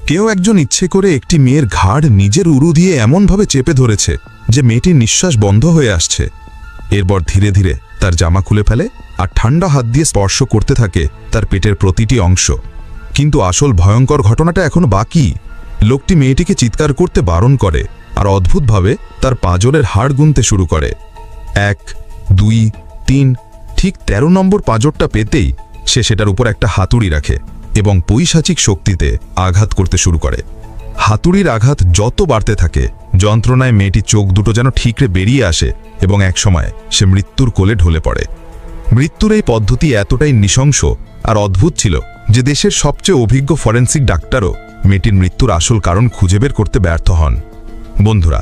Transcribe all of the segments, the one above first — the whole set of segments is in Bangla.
কেউ একজন ইচ্ছে করে একটি মেয়ের ঘাড় নিজের উরু দিয়ে এমনভাবে চেপে ধরেছে যে মেয়েটির নিঃশ্বাস বন্ধ হয়ে আসছে। এরপর ধীরে ধীরে তার জামা খুলে ফেলে আর ঠান্ডা হাত দিয়ে স্পর্শ করতে থাকে তার পেটের প্রতিটি অংশ। কিন্তু আসল ভয়ঙ্কর ঘটনাটা এখনো বাকি। লোকটি মেয়েটিকে চিৎকার করতে বারণ করে আর অদ্ভুতভাবে তার পাঁজরের হাড় গুনতে শুরু করে। 1, 2, 3, ঠিক 13 নম্বর পাঁজরটা পেতেই সে সেটার উপর একটা হাতুড়ি রাখে এবং পৈশাচিক শক্তিতে আঘাত করতে শুরু করে। হাতুড়ির আঘাত যত বাড়তে থাকে, যন্ত্রণায় মেয়েটির চোখ দুটো যেন ঠিকরে বেরিয়ে আসে এবং একসময় সে মৃত্যুর কোলে ঢলে পড়ে। মৃত্যুর এই পদ্ধতি এতটাই নৃশংস আর অদ্ভুত ছিল যে দেশের সবচেয়ে অভিজ্ঞ ফরেন্সিক ডাক্তারও মেয়েটির মৃত্যুর আসল কারণ খুঁজে বের করতে ব্যর্থ হন। বন্ধুরা,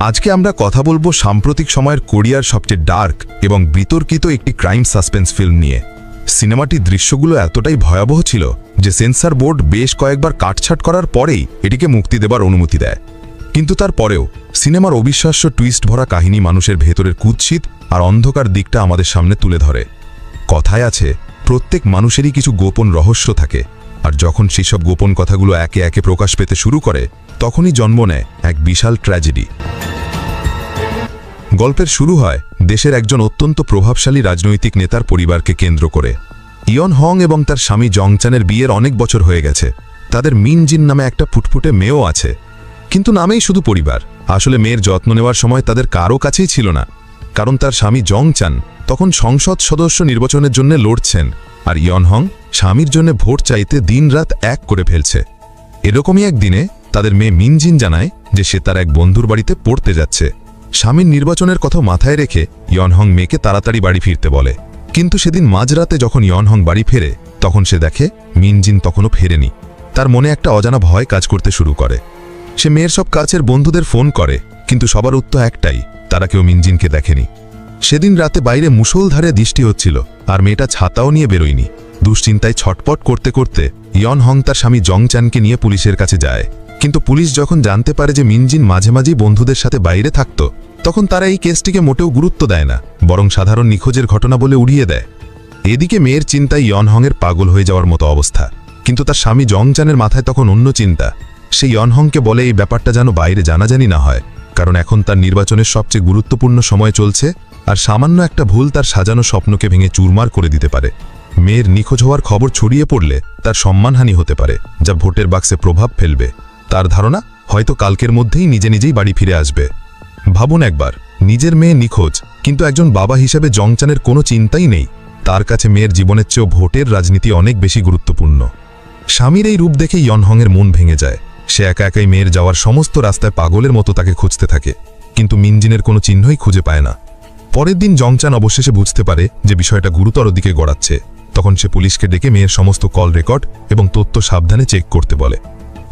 আজকে আমরা কথা বলবো সাম্প্রতিক সময়ের কোরিয়ার সবচেয়ে ডার্ক এবং বিতর্কিত একটি ক্রাইম সাসপেন্স ফিল্ম নিয়ে। সিনেমাটির দৃশ্যগুলো এতটাই ভয়াবহ ছিল যে সেন্সর বোর্ড বেশ কয়েকবার কাটছাট করার পরেই এটিকে মুক্তি দেবার অনুমতি দেয়। কিন্তু তারপরেও সিনেমার অবিশ্বাস্য টুইস্ট ভরা কাহিনী মানুষের ভেতরের কুৎসিত আর অন্ধকার দিকটা আমাদের সামনে তুলে ধরে। কথায় আছে, প্রত্যেক মানুষেরই কিছু গোপন রহস্য থাকে, আর যখন সেসব গোপন কথাগুলো একে একে প্রকাশ পেতে শুরু করে তখনই জন্ম নেয় এক বিশাল ট্র্যাজেডি। গল্পের শুরু হয় দেশের একজন অত্যন্ত প্রভাবশালী রাজনৈতিক নেতার পরিবারকে কেন্দ্র করে। ইয়ন হং এবং তার স্বামী জংচানের বিয়ের অনেক বছর হয়ে গেছে। তাদের মিন জিন নামে একটা ফুটফুটে মেয়েও আছে। কিন্তু নামেই শুধু পরিবার, আসলে মেয়ের যত্ন নেওয়ার সময় তাদের কারো কাছেই ছিল না। কারণ তার স্বামী জংচান তখন সংসদ সদস্য নির্বাচনের জন্য লড়ছেন, আর ইয়ন হং স্বামীর জন্য ভোট চাইতে দিনরাত এক করে ফেলছে। এরকমই একদিনে তাদের মেয়ে মিন জিন জানায় যে সে তার এক বন্ধুর বাড়িতে পড়তে যাচ্ছে। স্বামীর নির্বাচনের কথা মাথায় রেখে ইয়ন হং মেয়েকে তাড়াতাড়ি বাড়ি ফিরতে বলে। কিন্তু সেদিন মাঝরাতে যখন ইয়ন হং বাড়ি ফেরে তখন সে দেখে মিন জিন তখনও ফেরেনি। তার মনে একটা অজানা ভয় কাজ করতে শুরু করে। সে মেয়ের সব কাছের বন্ধুদের ফোন করে, কিন্তু সবার উত্তর একটাই, তারা কেউ মিন জিনকে দেখেনি। সেদিন রাতে বাইরে মুষলধারে বৃষ্টি হচ্ছিল আর মেয়েটা ছাতাও নিয়ে বেরোয়নি। দুশ্চিন্তায় ছটপট করতে করতে ইয়ন হং তার স্বামী জংচানকে নিয়ে পুলিশের কাছে যায়। কিন্তু পুলিশ যখন জানতে পারে যে মিন জিন মাঝে মাঝেই বন্ধুদের সাথে বাইরে থাকত, তখন তারা এই কেসটিকে মোটেও গুরুত্ব দেয় না, বরং সাধারণ নিখোঁজের ঘটনা বলে উড়িয়ে দেয়। এদিকে মেয়ের চিন্তায় ইয়ন হংয়ের পাগল হয়ে যাওয়ার মতো অবস্থা। কিন্তু তার স্বামী জংচানের মাথায় তখন অন্য চিন্তা। সে ইয়ন হংকে বলে এই ব্যাপারটা যেন বাইরে জানাজানি না হয়, কারণ এখন তার নির্বাচনের সবচেয়ে গুরুত্বপূর্ণ সময় চলছে, আর সামান্য একটা ভুল তার সাজানো স্বপ্নকে ভেঙে চুরমার করে দিতে পারে। মেয়ের নিখোঁজ হওয়ার খবর ছড়িয়ে পড়লে তার সম্মানহানি হতে পারে, যা ভোটের বাক্সে প্রভাব ফেলবে। তার ধারণা হয়তো কালকের মধ্যেই নিজেই বাড়ি ফিরে আসবে। ভাবুন একবার, নিজের মেয়ে নিখোঁজ, কিন্তু একজন বাবা হিসেবে জংচানের কোনো চিন্তাই নেই। তার কাছে মেয়ের জীবনের চেয়েও ভোটের রাজনীতি অনেক বেশি গুরুত্বপূর্ণ। স্বামীর এই রূপ দেখে ইয়ন হংয়ের মন ভেঙে যায়। সে একা একাই মেয়ের যাওয়ার সমস্ত রাস্তায় পাগলের মতো তাকে খুঁজতে থাকে, কিন্তু মিনজিনের কোনো চিহ্নই খুঁজে পায় না। পরের দিন জংচান অবশেষে বুঝতে পারে যে বিষয়টা গুরুতর দিকে গড়াচ্ছে। তখন সে পুলিশকে ডেকে মেয়ের সমস্ত কল রেকর্ড এবং তথ্য সাবধানে চেক করতে বলে।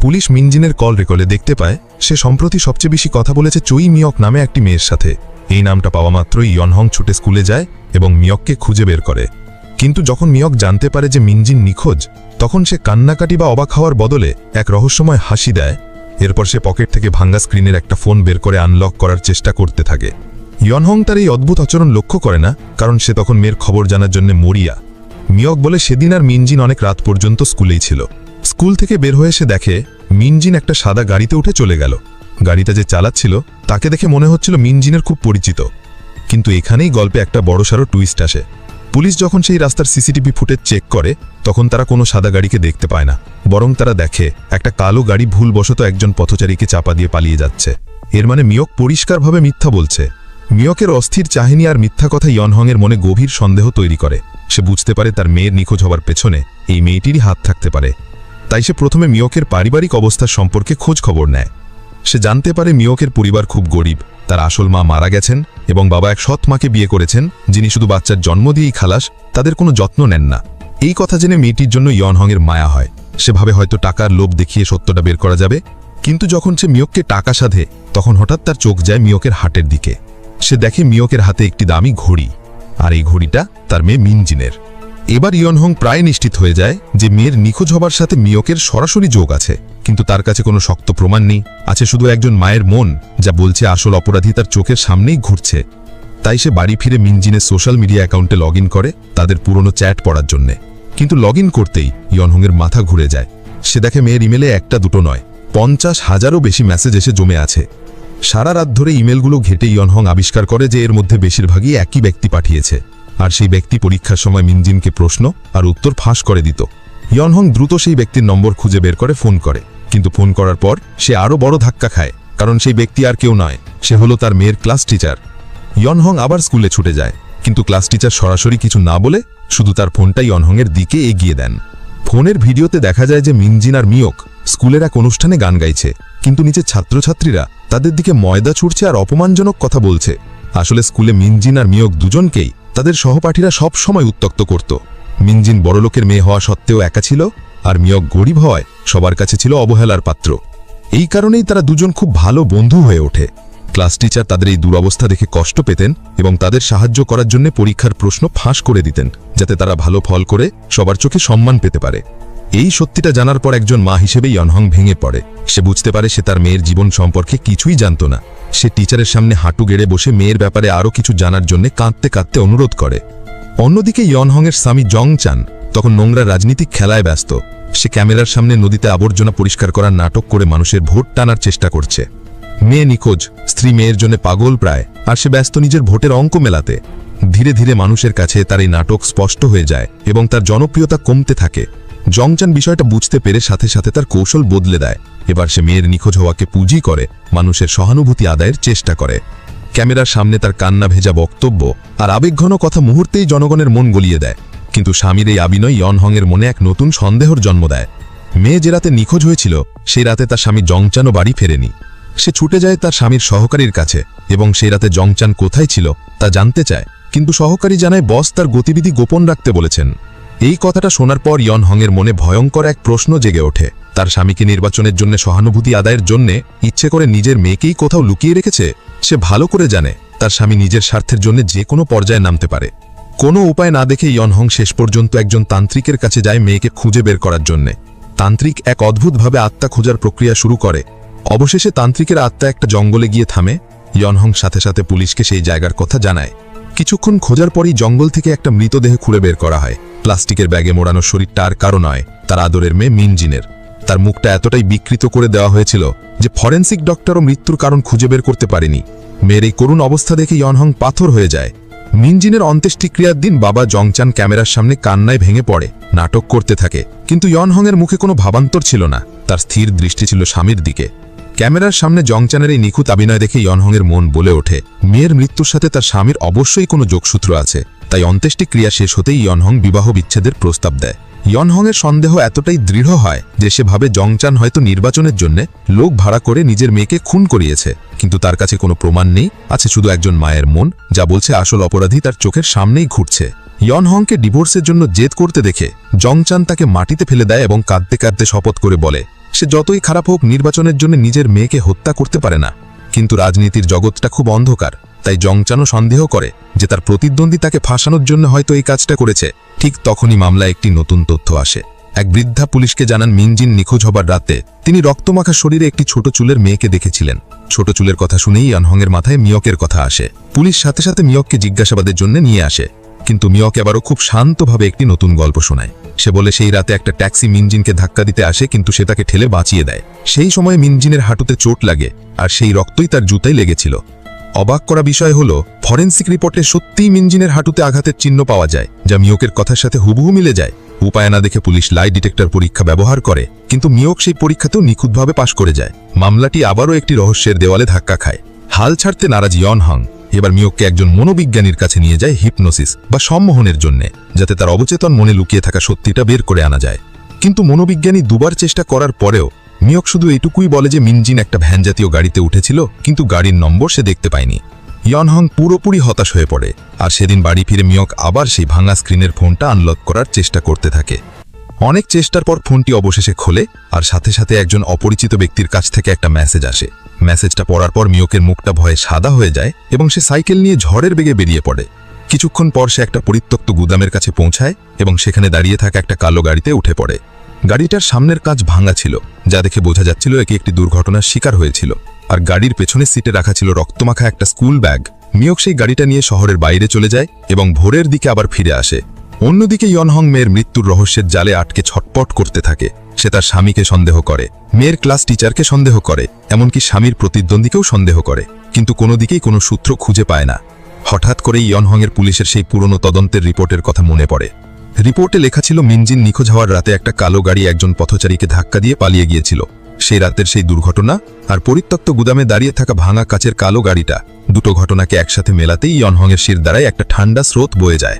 পুলিশ মিনজিনের কল রেকর্ডে দেখতে পায় সে সম্প্রতি সবচেয়ে বেশি কথা বলেছে চুই মিয়ক নামে একটি মেয়ের সাথে। এই নামটা পাওয়া মাত্রই ইয়ন হং ছুটে স্কুলে যায় এবং মিয়ককে খুঁজে বের করে। কিন্তু যখন মিয়ক জানতে পারে যে মিনজিন নিখোঁজ, তখন সে কান্নাকাটি বা অবাক হওয়ার বদলে এক রহস্যময় হাসি দেয়। এরপর সে পকেট থেকে ভাঙ্গা স্ক্রিনের একটা ফোন বের করে আনলক করার চেষ্টা করতে থাকে। ইয়ন হং তার এই অদ্ভুত আচরণ লক্ষ্য করে না, কারণ সে তখন মেয়ের খবর জানার জন্য মরিয়া। মিয়ক বলে সেদিন আর মিনজিন অনেক রাত পর্যন্ত স্কুলেই ছিল। স্কুল থেকে বের হয়ে সে দেখে মিনজিন একটা সাদা গাড়িতে উঠে চলে গেল। গাড়িটা যে চালাচ্ছিল তাকে দেখে মনে হচ্ছিল মিনজিনের খুব পরিচিত। কিন্তু এখানেই গল্পে একটা বড়সড় টুইস্ট আসে। পুলিশ যখন সেই রাস্তার সিসিটিভি ফুটেজ চেক করে, তখন তারা কোনো সাদা গাড়িকে দেখতে পায় না, বরং তারা দেখে একটা কালো গাড়ি ভুলবশত একজন পথচারীকে চাপা দিয়ে পালিয়ে যাচ্ছে। এর মানে মিয়ক পরিষ্কারভাবে মিথ্যা বলছে। মিয়কের অস্থির চাহিনী আর মিথ্যা কথা ইয়ন হংয়ের মনে গভীর সন্দেহ তৈরি করে। সে বুঝতে পারে তার মেয়ের নিখোঁজ হওয়ার পেছনে এই মেয়েটিরই হাত থাকতে পারে। তাই সে প্রথমে মিয়কের পারিবারিক অবস্থার সম্পর্কে খোঁজ খবর নেয়। সে জানতে পারে মিয়কের পরিবার খুব গরিব। তার আসল মা মারা গেছেন এবং বাবা এক সৎ মাকে বিয়ে করেছেন, যিনি শুধু বাচ্চার জন্ম দিয়েই খালাস, তাদের কোনো যত্ন নেন না। এই কথা জেনে মেয়েটির জন্য ইয়ন হংয়ের মায়া হয়। সে ভাবে হয়তো টাকার লোভ দেখিয়ে সত্যটা বের করা যাবে। কিন্তু যখন সে মিয়ককে টাকা সাধে, তখন হঠাৎ তার চোখ যায় মিয়কের হাটের দিকে। সে দেখে মিয়কের হাতে একটি দামি ঘড়ি, আর এই ঘড়িটা তার মেয়ে মিনজিনের। এবার ইয়ন হং প্রায় নিশ্চিত হয়ে যায় যে মেয়ের নিখোঁজ হবার সাথে মিয়কের সরাসরি যোগ আছে। কিন্তু তার কাছে কোনো শক্ত প্রমাণ নেই, আছে শুধু একজন মায়ের মন যা বলছে আসল অপরাধী তার চোখের সামনেই ঘুরছে। তাই সে বাড়ি ফিরে মিনজিনের সোশ্যাল মিডিয়া অ্যাকাউন্টে লগ ইন করে তাদের পুরনো চ্যাট পড়ার জন্যে। কিন্তু লগ ইন করতেই ইয়ন হংয়ের মাথা ঘুরে যায়। সে দেখে মেয়ের ইমেলে একটা দুটো নয়, 50,000-ও বেশি মেসেজ এসে জমে আছে। সারা রাত ধরে ইমেলগুলো ঘেটে ইয়নহং আবিষ্কার করে যে এর মধ্যে বেশিরভাগই একই ব্যক্তি পাঠিয়েছে, আর সেই ব্যক্তি পরীক্ষার সময় মিনজিনকে প্রশ্ন আর উত্তর ফাঁস করে দিত। ইয়নহং দ্রুত সেই ব্যক্তির নম্বর খুঁজে বের করে ফোন করে, কিন্তু ফোন করার পর সে আরও বড় ধাক্কা খায়, কারণ সেই ব্যক্তি আর কেউ নয়, সে হলো তার মেয়ের ক্লাস টিচার। ইয়নহং আবার স্কুলে ছুটে যায়, কিন্তু ক্লাস টিচার সরাসরি কিছু না বলে শুধু তার ফোনটা ইয়নহংয়ের দিকে এগিয়ে দেন। ফোনের ভিডিওতে দেখা যায় যে মিনজিন আর মিয়ক স্কুলের এক অনুষ্ঠানে গান গাইছে, কিন্তু নিচে ছাত্রছাত্রীরা তাদের দিকে ময়দা ছুটছে আর অপমানজনক কথা বলছে। আসলে স্কুলে মিনজিন আর মিয়ক দুজনকেই তাদের সহপাঠীরা সব সময় উত্ত্যক্ত করত। মিনজিন বড়লোকের মেয়ে হওয়া সত্ত্বেও একা ছিল, আর মিয়ক গরিব হওয়ায় সবার কাছে ছিল অবহেলার পাত্র। এই কারণেই তারা দুজন খুব ভালো বন্ধু হয়ে ওঠে। ক্লাস টিচার তাদের এই দুরবস্থা দেখে কষ্ট পেতেন এবং তাদের সাহায্য করার জন্য পরীক্ষার প্রশ্ন ফাঁস করে দিতেন, যাতে তারা ভালো ফল করে সবার চোখে সম্মান পেতে পারে। এই সত্যিটা জানার পর একজন মা হিসেবে ইয়নহং ভেঙে পড়ে। সে বুঝতে পারে সে তার মেয়ের জীবন সম্পর্কে কিছুই জানত না। সে টিচারের সামনে হাঁটু গেড়ে বসে মেয়ের ব্যাপারে আরও কিছু জানার জন্য কাঁদতে কাঁদতে অনুরোধ করে। অন্যদিকে ইয়নহংয়ের স্বামী জংচান তখন নোংরা রাজনীতিক খেলায় ব্যস্ত। সে ক্যামেরার সামনে নদীতে আবর্জনা পরিষ্কার করার নাটক করে মানুষের ভোট টানার চেষ্টা করছে। মেয়ে নিখোঁজ, স্ত্রী মেয়ের জন্য পাগল প্রায়, আর সে ব্যস্ত নিজের ভোটের অঙ্ক মেলাতে। ধীরে ধীরে মানুষের কাছে তার এই নাটক স্পষ্ট হয়ে যায় এবং তার জনপ্রিয়তা কমতে থাকে। জংচান বিষয়টা বুঝতে পেরে সাথে সাথে তার কৌশল বদলে দেয়। এবার সে মেয়ের নিখোঁজ হওয়াকে পুঁজি করে মানুষের সহানুভূতি আদায়ের চেষ্টা করে। ক্যামেরার সামনে তার কান্না ভেজা বক্তব্য আর আবেগঘন কথা মুহূর্তেই জনগণের মন গলিয়ে দেয়। কিন্তু স্বামীর এই আবিনয় ইয়নহংয়ের মনে এক নতুন সন্দেহর জন্ম দেয়। মেয়ে যে রাতে নিখোঁজ হয়েছিল সেই রাতে তার স্বামী জংচানও বাড়ি ফেরেনি। সে ছুটে যায় তার স্বামীর সহকারীর কাছে এবং সেই রাতে জংচান কোথায় ছিল তা জানতে চায়, কিন্তু সহকারী জানায় বস তার গতিবিধি গোপন রাখতে বলেছেন। এই কথাটা শোনার পর ইয়নহংয়ের মনে ভয়ঙ্কর এক প্রশ্ন জেগে ওঠে। তার স্বামীকে নির্বাচনের জন্য সহানুভূতি আদায়ের জন্য ইচ্ছে করে নিজের মেয়েকেই কোথাও লুকিয়ে রেখেছে। সে ভালো করে জানে তার স্বামী নিজের স্বার্থের জন্য যে কোনো পর্যায়ে নামতে পারে। কোনো উপায় না দেখে ইয়নহং শেষ পর্যন্ত একজন তান্ত্রিকের কাছে যায় মেয়েকে খুঁজে বের করার জন্য। তান্ত্রিক এক অদ্ভুতভাবে আত্মা খোঁজার প্রক্রিয়া শুরু করে। অবশেষে তান্ত্রিকের আত্মা একটা জঙ্গলে গিয়ে থামে। ইয়নহং সাথে সাথে পুলিশকে সেই জায়গার কথা জানায়। কিছুক্ষণ খোঁজার পরই জঙ্গল থেকে একটা মৃতদেহ খুঁড়ে বের করা হয়। প্লাস্টিকের ব্যাগে মোড়ানো শরীরটা আর কারো নয়, তার আদরের মেয়ে মিনজিনের। তার মুখটা এতটাই বিকৃত করে দেওয়া হয়েছিল যে ফরেন্সিক ডক্টরও মৃত্যুর কারণ খুঁজে বের করতে পারেনি। মেয়ের এই করুণ অবস্থা দেখে ইয়নহং পাথর হয়ে যায়। মিনজিনের অন্ত্যেষ্টিক্রিয়ার দিন বাবা জংচান ক্যামেরার সামনে কান্নায় ভেঙে পড়ে, নাটক করতে থাকে, কিন্তু ইয়নহংয়ের মুখে কোনো ভাবান্তর ছিল না। তার স্থির দৃষ্টি ছিল স্বামীর দিকে। ক্যামেরার সামনে জংচানের এই নিখুঁত অভিনয় দেখে ইয়নহংয়ের মন বলে ওঠে মেয়ের মৃত্যুর সাথে তার স্বামীর অবশ্যই কোনো যোগসূত্র আছে। তাই অন্ত্যেষ্টিক্রিয়া শেষ হতেই ইয়নহং বিবাহ বিচ্ছেদের প্রস্তাব দেয়। ইয়নহংয়ের সন্দেহ এতটাই দৃঢ় হয় যে সে ভাবে জংচান হয়তো নির্বাচনের জন্য লোক ভাড়া করে নিজের মেয়েকে খুন করিয়েছে, কিন্তু তার কাছে কোনো প্রমাণ নেই। আছে শুধু একজন মায়ের মন যা বলছে আসল অপরাধী তার চোখের সামনেই ঘুরছে। ইয়নহংকে ডিভোর্সের জন্য জেদ করতে দেখে জংচান তাকে মাটিতে ফেলে দেয় এবং কাঁদতে কাঁদতে শপথ করে বলে সে যতই খারাপ হোক নির্বাচনের জন্য নিজের মেয়েকে হত্যা করতে পারে না। কিন্তু রাজনীতির জগৎটা খুব অন্ধকার, তাই জংচানও সন্দেহ করে যে তার প্রতিদ্বন্দ্বী তাকে ফাঁসানোর জন্য হয়তো এই কাজটা করেছে। ঠিক তখনই মামলায় একটি নতুন তথ্য আসে। এক বৃদ্ধা পুলিশকে জানান মিনজিন নিখোঁজ হবার রাতে তিনি রক্তমাখা শরীরে একটি ছোট চুলের মেয়েকে দেখেছিলেন। ছোট চুলের কথা শুনেই ইয়নহংয়ের মাথায় মিয়কের কথা আসে। পুলিশ সাথে সাথে মিয়ককে জিজ্ঞাসাবাদের জন্য নিয়ে আসে, কিন্তু মিয়ক এবারও খুব শান্তভাবে একটি নতুন গল্প শোনায়। সে বলে সেই রাতে একটা ট্যাক্সি মিনজিনকে ধাক্কা দিতে আসে, কিন্তু সে তাকে ঠেলে বাঁচিয়ে দেয়। সেই সময় মিনজিনের হাঁটুতে চোট লাগে আর সেই রক্তই তার জুতায় লেগেছিল। অবাক করা বিষয় হলো ফরেন্সিক রিপোর্টে সত্যিই মিনজিনের হাঁটুতে আঘাতের চিহ্ন পাওয়া যায়, যা মিয়কের কথার সাথে হুবহু মিলে যায়। উপায় না দেখে পুলিশ লাই ডিটেক্টর পরীক্ষা ব্যবহার করে, কিন্তু মিয়ক সেই পরীক্ষাতেও নিখুঁতভাবে পাশ করে যায়। মামলাটি আবারও একটি রহস্যের দেওয়ালে ধাক্কা খায়। হাল ছাড়তে নারাজ ইয়নহং এবার মিয়ককে একজন মনোবিজ্ঞানীর কাছে নিয়ে যায় হিপনোসিস বা সম্মোহনের জন্য, যাতে তার অবচেতন মনে লুকিয়ে থাকা সত্যিটা বের করে আনা যায়। কিন্তু মনোবিজ্ঞানী দুবার চেষ্টা করার পরেও মিয়ক শুধু এইটুকুই বলে যে মিনজিন একটা ভ্যান জাতীয় গাড়িতে উঠেছিল, কিন্তু গাড়ির নম্বর সে দেখতে পায়নি। ইয়নহং পুরোপুরি হতাশ হয়ে পড়ে, আর সেদিন বাড়ি ফিরে মিয়ক আবার সেই ভাঙা স্ক্রিনের ফোনটা আনলক করার চেষ্টা করতে থাকে। অনেক চেষ্টার পর ফোনটি অবশেষে খোলে, আর সাথে সাথে একজন অপরিচিত ব্যক্তির কাছ থেকে একটা মেসেজ আসে। মেসেজটা পড়ার পর মিয়কের মুখটা ভয়ে সাদা হয়ে যায় এবং সে সাইকেল নিয়ে ঝড়ের বেগে বেরিয়ে পড়ে। কিছুক্ষণ পর সে একটা পরিত্যক্ত গুদামের কাছে পৌঁছায় এবং সেখানে দাঁড়িয়ে থাকা একটা কালো গাড়িতে উঠে পড়ে। গাড়িটার সামনের কাঁচ ভাঙা ছিল, যা দেখে বোঝা যাচ্ছিল একে একটি দুর্ঘটনার শিকার হয়েছিল। আর গাড়ির পেছনের সিটে রাখা ছিল রক্তমাখা একটা স্কুল ব্যাগ। মিয়ক সেই গাড়িটা নিয়ে শহরের বাইরে চলে যায় এবং ভোরের দিকে আবার ফিরে আসে। অন্যদিকে ইয়নহং মেয়ের মৃত্যুর রহস্যের জালে আটকে ছটপট করতে থাকে। সে তার স্বামীকে সন্দেহ করে, মেয়ের ক্লাস টিচারকে সন্দেহ করে, এমনকি স্বামীর প্রতিদ্বন্দ্বীকেও সন্দেহ করে, কিন্তু কোনো দিকেই কোনো সূত্র খুঁজে পায় না। হঠাৎ করে ইয়নহংয়ের পুলিশের সেই পুরনো তদন্তের রিপোর্টের কথা মনে পড়ে। রিপোর্টে লেখা ছিল মিনজিন নিখোঁজ হওয়ার রাতে একটা কালো গাড়ি একজন পথচারীকে ধাক্কা দিয়ে পালিয়ে গিয়েছিল। সেই রাতের সেই দুর্ঘটনা আর পরিত্যক্ত গুদামে দাঁড়িয়ে থাকা ভাঙা কাচের কালো গাড়িটা, দুটো ঘটনাকে একসাথে মেলাতেই ইয়নহংয়ের শির দ্বারায় একটা ঠান্ডা স্রোত বয়ে যায়।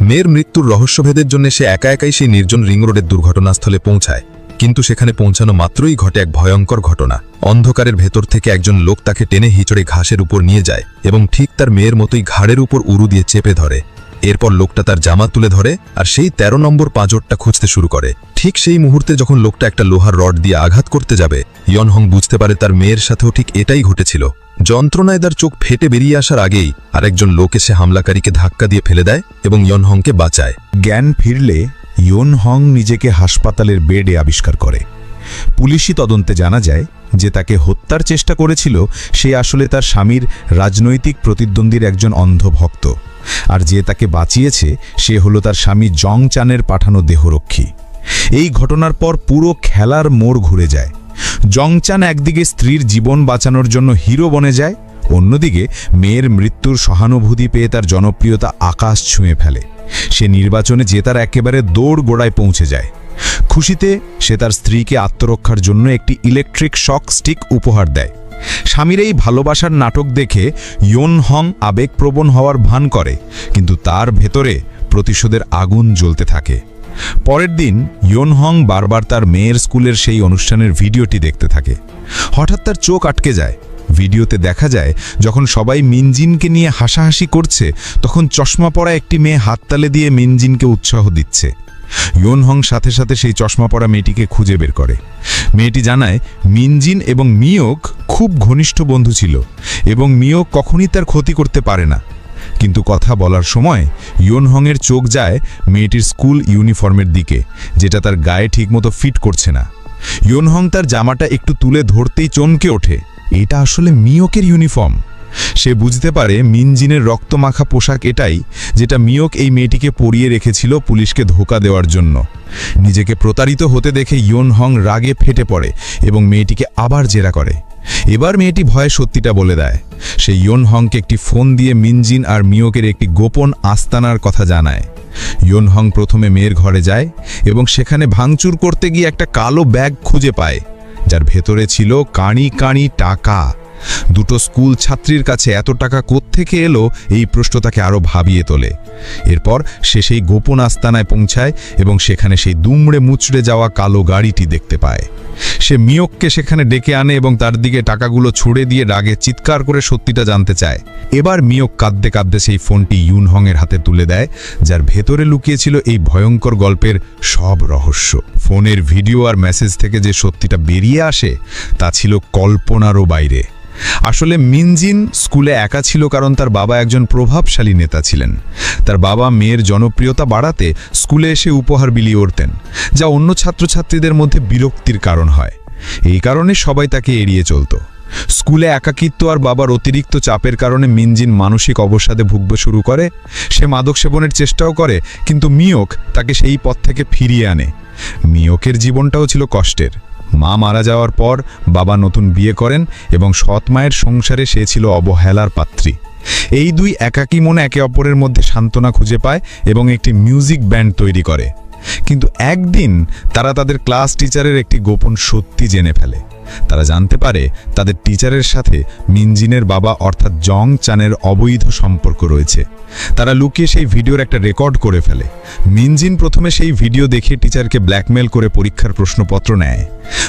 মেয়ের মৃত্যুর রহস্যভেদের জন্য সে একা একাই সেই নির্জন রিং রোডের দুর্ঘটনাস্থলে পৌঁছায়, কিন্তু সেখানে পৌঁছানো মাত্রই ঘটে এক ভয়ঙ্কর ঘটনা। অন্ধকারের ভেতর থেকে একজন লোক তাকে টেনে হিচড়ে ঘাসের উপর নিয়ে যায় এবং ঠিক তার মেয়ের মতোই ঘাড়ের উপর উরু দিয়ে চেপে ধরে। এরপর লোকটা তার জামা তুলে ধরে আর সেই 13 নম্বর পাঁজরটা খুঁজতে শুরু করে। ঠিক সেই মুহূর্তে যখন লোকটা একটা লোহার রড দিয়ে আঘাত করতে যাবে, ইয়নহং বুঝতে পারে তার মেয়ের সাথেও ঠিক এটাই ঘটেছিল। যন্ত্রণায় তার চোখ ফেটে বেরিয়ে আসার আগেই আরেকজন লোক এসে হামলাকারীকে ধাক্কা দিয়ে ফেলে দেয় এবং ইয়নহংকে বাঁচায়। জ্ঞান ফিরলে ইয়নহং নিজেকে হাসপাতালের বেডে আবিষ্কার করে। পুলিশি তদন্তে জানা যায় যে তাকে হত্যার চেষ্টা করেছিল সে আসলে তার স্বামীর রাজনৈতিক প্রতিদ্বন্দ্বীর একজন অন্ধ ভক্ত, আর যে তাকে বাঁচিয়েছে সে হলো তার স্বামী জং চানের পাঠানো দেহরক্ষী। এই ঘটনার পর পুরো খেলার মোড় ঘুরে যায়। জং চান একদিকে স্ত্রীর জীবন বাঁচানোর জন্য হিরো বনে যায়, অন্যদিকে মেয়ের মৃত্যুর সহানুভূতি পেয়ে তার জনপ্রিয়তা আকাশ ছুঁয়ে ফেলে। সে নির্বাচনে জেতার একেবারে দৌড় গোড়ায় পৌঁছে যায়। খুশিতে সে তার স্ত্রীকে আত্মরক্ষার জন্য একটি ইলেকট্রিক শক স্টিক উপহার দেয়। স্বামীর এই ভালোবাসার নাটক দেখে ইয়নহং আবেগপ্রবণ হওয়ার ভান করে, কিন্তু তার ভেতরে প্রতিশোধের আগুন জ্বলতে থাকে। পরের দিন ইয়নহং বারবার তার মেয়ের স্কুলের সেই অনুষ্ঠানের ভিডিওটি দেখতে থাকে। হঠাৎ তার চোখ আটকে যায়। ভিডিওতে দেখা যায় যখন সবাই মিনজিনকে নিয়ে হাসাহাসি করছে, তখন চশমা পরা একটি মেয়ে হাততালি দিয়ে মিনজিনকে উৎসাহ দিচ্ছে। ইয়নহং সাথে সাথে সেই চশমা পরা মেয়েটিকে খুঁজে বের করে। মেয়েটি জানায় মিনজিন এবং মিওক খুব ঘনিষ্ঠ বন্ধু ছিল এবং মিওক কখনই তার ক্ষতি করতে পারে না। কিন্তু কথা বলার সময় ইয়নহংয়ের চোখ যায় মেয়েটির স্কুল ইউনিফর্মের দিকে, যেটা তার গায়ে ঠিকমতো ফিট করছে না। ইয়নহং তার জামাটা একটু তুলে ধরতেই চমকে ওঠে, এটা আসলে মিওকের ইউনিফর্ম। সে বুঝতে পারে মিনজিনের রক্তমাখা পোশাক এটাই, যেটা মিওক এই মেয়েটিকে পরিয়ে রেখেছিল পুলিশকে ধোঁকা দেওয়ার জন্য। নিজেকে প্রতারিত হতে দেখে ইয়নহং রাগে ফেটে পড়ে এবং মেয়েটিকে আবার জেরা করে। এবার মেয়েটি ভয়ে সত্যিটা বলে দেয়। সে ইয়নহংকে একটি ফোন দিয়ে মিনজিন আর মিওকের একটি গোপন আস্তানার কথা জানায়। ইয়নহং প্রথমে মেয়ের ঘরে যায় এবং সেখানে ভাঙচুর করতে গিয়ে একটা কালো ব্যাগ খুঁজে পায়, যার ভেতরে ছিল কাঁড়ি কাঁড়ি টাকা। দুটো স্কুল ছাত্রীর কাছে এত টাকা কোত্থেকে এলো, এই প্রশ্ন তাকে আরও ভাবিয়ে তোলে। এরপর সে সেই গোপন আস্তানায় পৌঁছায় এবং সেখানে সেই দুমড়ে মুচড়ে যাওয়া কালো গাড়িটি দেখতে পায়। সে মিওককে সেখানে ডেকে আনে এবং তার দিকে টাকাগুলো ছুড়ে দিয়ে রাগে চিৎকার করে সত্যিটা জানতে চায়। এবার মিওক কাঁদতে কাঁদতে সেই ফোনটি ইয়নহংয়ের হাতে তুলে দেয়, যার ভেতরে লুকিয়েছিল এই ভয়ঙ্কর গল্পের সব রহস্য। ফোনের ভিডিও আর মেসেজ থেকে যে সত্যিটা বেরিয়ে আসে তা ছিল কল্পনারও বাইরে। আসলে মিনজিন স্কুলে একা ছিল কারণ তার বাবা একজন প্রভাবশালী নেতা ছিলেন। তার বাবা মেয়ের জনপ্রিয়তা বাড়াতে স্কুলে এসে উপহার বিলিয়ে উঠতেন, যা অন্য ছাত্রছাত্রীদের মধ্যে বিরক্তির কারণ হয়। এই কারণে সবাই তাকে এড়িয়ে চলত। স্কুলে একাকিত্ব আর বাবার অতিরিক্ত চাপের কারণে মিনজিন মানসিক অবসাদে ভুগতে শুরু করে। সে মাদক সেবনের চেষ্টাও করে, কিন্তু মিওক তাকে সেই পথ থেকে ফিরিয়ে আনে। মিওকের জীবনটাও ছিল কষ্টের। মা মারা যাওয়ার পর বাবা নতুন বিয়ে করেন এবং সৎ মায়ের সংসারে সে ছিল অবহেলার পাত্রী। এই দুই একাকী মনে একে অপরের মধ্যে সান্ত্বনা খুঁজে পায় এবং একটি মিউজিক ব্যান্ড তৈরি করে। কিন্তু একদিন তারা তাদের ক্লাস টিচারের একটি গোপন সত্যি জেনে ফেলে। তারা জানতে পারে তাদের টিচারের সাথে মিনজিনের বাবা অর্থাৎ জং চানের অবৈধ সম্পর্ক রয়েছে। তারা লুকিয়ে সেই ভিডিওর একটা রেকর্ড করে ফেলে। মিনজিন প্রথমে সেই ভিডিও দেখে টিচারকে ব্ল্যাকমেল করে পরীক্ষার প্রশ্নপত্র নেয়।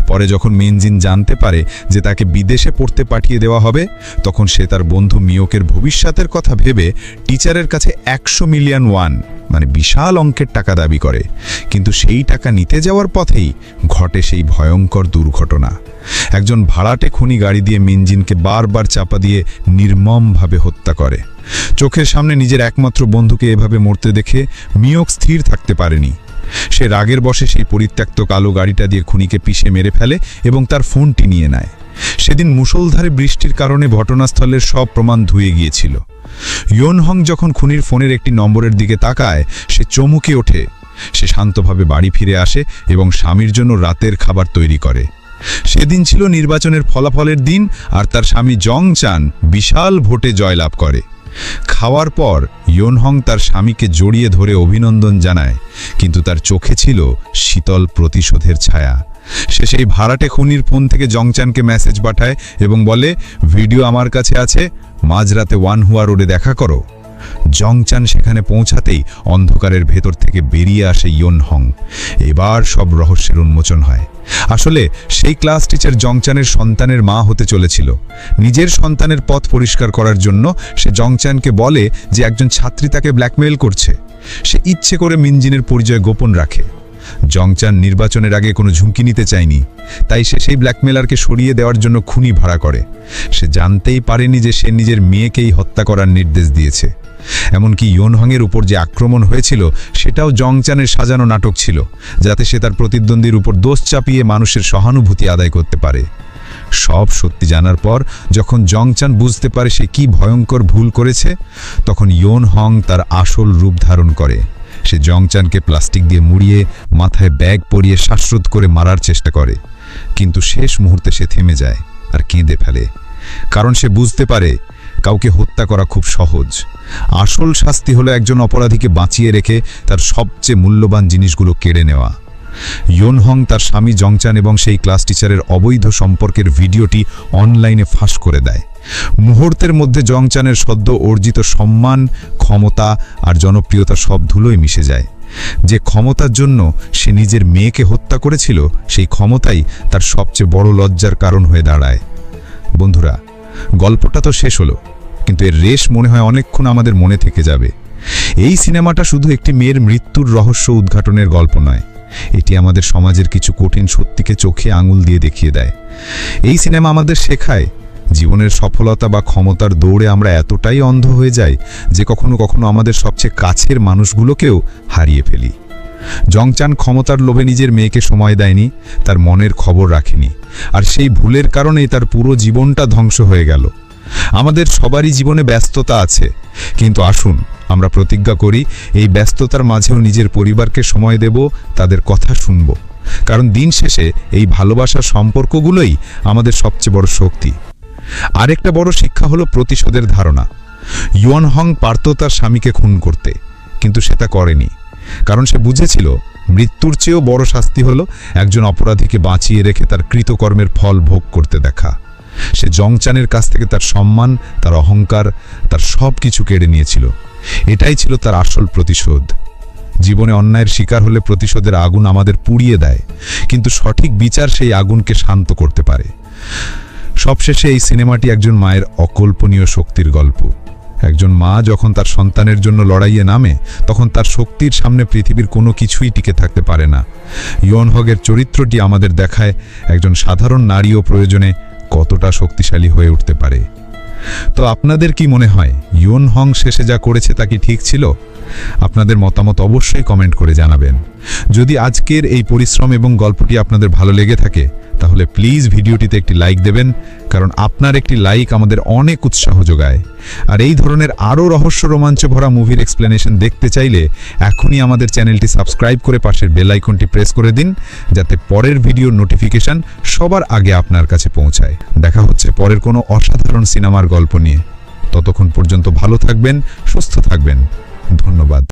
পরে যখন মিনজিন জানতে পারে যে তাকে বিদেশে পড়তে পাঠিয়ে দেওয়া হবে, তখন সে তার বন্ধু মিওকের ভবিষ্যতের কথা ভেবে টিচারের কাছে 100 মিলিয়ন ওয়ান মানে বিশাল অঙ্কের টাকা দাবি করে। কিন্তু সেই টাকা নিতে যাওয়ার পথেই ঘটে সেই ভয়ঙ্কর দুর্ঘটনা। একজন ভাড়াটে খুনি গাড়ি দিয়ে মিনজিনকে বারবার চাপা দিয়ে নির্মমভাবে হত্যা করে। চোখের সামনে নিজের একমাত্র বন্ধুকে এভাবে মরতে দেখে মিওক স্থির থাকতে পারেনি। সে রাগের বশে সেই পরিত্যক্ত কালো গাড়িটা দিয়ে খুনিকে পিষে মেরে ফেলে এবং তার ফোনটি নিয়ে নেয়। সেদিন মুষলধারে বৃষ্টির কারণে ঘটনাস্থলের সব প্রমাণ ধুয়ে গিয়েছিল। ইয়নহং যখন খুনির ফোনের একটি নম্বরের দিকে তাকায়, সে চমকে ওঠে। সে শান্তভাবে বাড়ি ফিরে আসে এবং স্বামীর জন্য রাতের খাবার তৈরি করে। সেদিন ছিল নির্বাচনের ফলাফলের দিন, আর তার স্বামী জং চান বিশাল ভোটে জয়লাভ করে। খাওয়ার পর ইয়নহং তার স্বামীকে জড়িয়ে ধরে অভিনন্দন জানায়, কিন্তু তার চোখে ছিল শীতল প্রতিশোধের ছায়া। সে সেই ভাড়াটে খুনির ফোন থেকে জংচানকে মেসেজ পাঠায় এবং বলে, ভিডিও আমার কাছে আছে, মাঝরাতে ওয়ানহুয়া রোডে দেখা করো। জংচান সেখানে পৌঁছাতেই অন্ধকারের ভেতর থেকে বেরিয়ে আসে ইয়নহং। এবার সব রহস্যের উন্মোচন হয়। আসলে সেই ক্লাস টিচার জংচানের সন্তানের মা হতে চলেছিল। নিজের সন্তানের পথ পরিষ্কার করার জন্য সে জংচানকে বলে যে একজন ছাত্রী তাকে ব্ল্যাকমেইল করছে। সে ইচ্ছে করে মিনজিনের পরিচয় গোপন রাখে। জংচান নির্বাচনের আগে কোনো ঝুঁকি নিতে চায়নি, তাই সে সেই ব্ল্যাকমেলারকে সরিয়ে দেওয়ার জন্য খুনি ভাড়া করে। সে জানতেই পারেনি যে সে নিজের মেয়েকেই হত্যা করার নির্দেশ দিয়েছে। এমনকি ইয়নহংয়ের উপর যে আক্রমণ হয়েছিল সেটাও জংচানের সাজানো নাটক ছিল, যাতে সে তার প্রতিদ্বন্দ্বীর উপর দোষ চাপিয়ে মানুষের সহানুভূতি আদায় করতে পারে। সব সত্যি জানার পর যখন জংচান বুঝতে পারে সে কি ভয়ঙ্কর ভুল করেছে, তখন ইয়নহং তার আসল রূপ ধারণ করে। সে জংচানকে প্লাস্টিক দিয়ে মুড়িয়ে মাথায় ব্যাগ পরিয়ে শ্বাসরোধ করে মারার চেষ্টা করে, কিন্তু শেষ মুহূর্তে সে থেমে যায় আর কেঁদে ফেলে। কারণ সে বুঝতে পারে কাউকে হত্যা করা খুব সহজ। আসল শাস্তি হলো একজন অপরাধীকে বাঁচিয়ে রেখে তার সবচেয়ে মূল্যবান জিনিসগুলো কেড়ে নেওয়া। ইয়নহং তার স্বামী জংচান এবং সেই ক্লাস টিচারের অবৈধ সম্পর্কের ভিডিওটি অনলাইনে ফাঁস করে দেয়। মুহূর্তের মধ্যে জংচানের সদ্য অর্জিত সম্মান, ক্ষমতা আর জনপ্রিয়তা সব ধুলোয় মিশে যায়। যে ক্ষমতার জন্য সে নিজের মেয়েকে হত্যা করেছিল, সেই ক্ষমতাই তার সবচেয়ে বড় লজ্জার কারণ হয়ে দাঁড়ায়। বন্ধুরা, গল্পটা তো শেষ হলো, কিন্তু এর রেশ মনে হয় অনেকক্ষণ আমাদের মনে থেকে যাবে। এই সিনেমাটা শুধু একটি মেয়ের মৃত্যুর রহস্য উদ্ঘাটনের গল্প নয়, এটি আমাদের সমাজের কিছু কঠিন সত্যিকে চোখে আঙুল দিয়ে দেখিয়ে দেয়। এই সিনেমা আমাদের শেখায় জীবনের সফলতা বা ক্ষমতার দৌড়ে আমরা এতটাই অন্ধ হয়ে যাই যে কখনো কখনো আমাদের সবচেয়ে কাছের মানুষগুলোকেও হারিয়ে ফেলি। জংচান ক্ষমতার লোভে নিজের মেয়েকে সময় দেয়নি, তার মনের খবর রাখেনি, আর সেই ভুলের কারণেই তার পুরো জীবনটা ধ্বংস হয়ে গেল। আমাদের সবারই জীবনে ব্যস্ততা আছে, কিন্তু আসুন আমরা প্রতিজ্ঞা করি এই ব্যস্ততার মাঝেও নিজের পরিবারকে সময় দেব, তাদের কথা শুনব। কারণ দিন শেষে এই ভালোবাসার সম্পর্কগুলোই আমাদের সবচেয়ে বড় শক্তি। আরেকটা বড় শিক্ষা হলো প্রতিশোধের ধারণা। ইয়নহং পারত তার স্বামীকে খুন করতে, কিন্তু সে তা করেনি, কারণ সে বুঝেছিল মৃত্যুর চেয়েও বড় শাস্তি হলো একজন অপরাধীকে বাঁচিয়ে রেখে তার কৃতকর্মের ফল ভোগ করতে দেখা। সে জংচানের কাছ থেকে তার সম্মান, তার অহংকার, তার সব কিছু কেড়ে নিয়েছিল। এটাই ছিল তার আসল প্রতিশোধ। জীবনে অন্যায়ের শিকার হলে প্রতিশোধের আগুন আমাদের পুড়িয়ে দেয়, কিন্তু সঠিক বিচার সেই আগুনকে শান্ত করতে পারে। সবশেষে এই সিনেমাটি একজন মায়ের অকল্পনীয় শক্তির গল্প। একজন মা যখন তার সন্তানের জন্য লড়াইয়ে নামে, তখন তার শক্তির সামনে পৃথিবীর কোনো কিছুই টিকে থাকতে পারে না। ইয়নহংয়ের চরিত্রটি আমাদের দেখায় একজন সাধারণ নারীও প্রয়োজনে কতটা শক্তিশালী হয়ে উঠতে পারে। তো আপনাদের কি মনে হয় ইয়নহং শেষে যা করেছে তা কি ঠিক ছিল? আপনাদের মতামত অবশ্যই কমেন্ট করে জানাবেন। যদি আজকের এই পরিশ্রম এবং গল্পটি আপনাদের ভালো লেগে থাকে, তাহলে প্লিজ ভিডিওটিতে একটি লাইক দেবেন, কারণ আপনার একটি লাইক আমাদের অনেক উৎসাহ যোগায়। আর এই ধরনের আরও রহস্য রোমাঞ্চ ভরা মুভির এক্সপ্লেনেশন দেখতে চাইলে এখনই আমাদের চ্যানেলটি সাবস্ক্রাইব করে পাশের বেল আইকনটি প্রেস করে দিন, যাতে পরের ভিডিওর নোটিফিকেশন সবার আগে আপনার কাছে পৌঁছায়। দেখা হচ্ছে পরের কোনো অসাধারণ সিনেমার গল্প নিয়ে। ততক্ষণ পর্যন্ত ভালো থাকবেন, সুস্থ থাকবেন। ধন্যবাদ।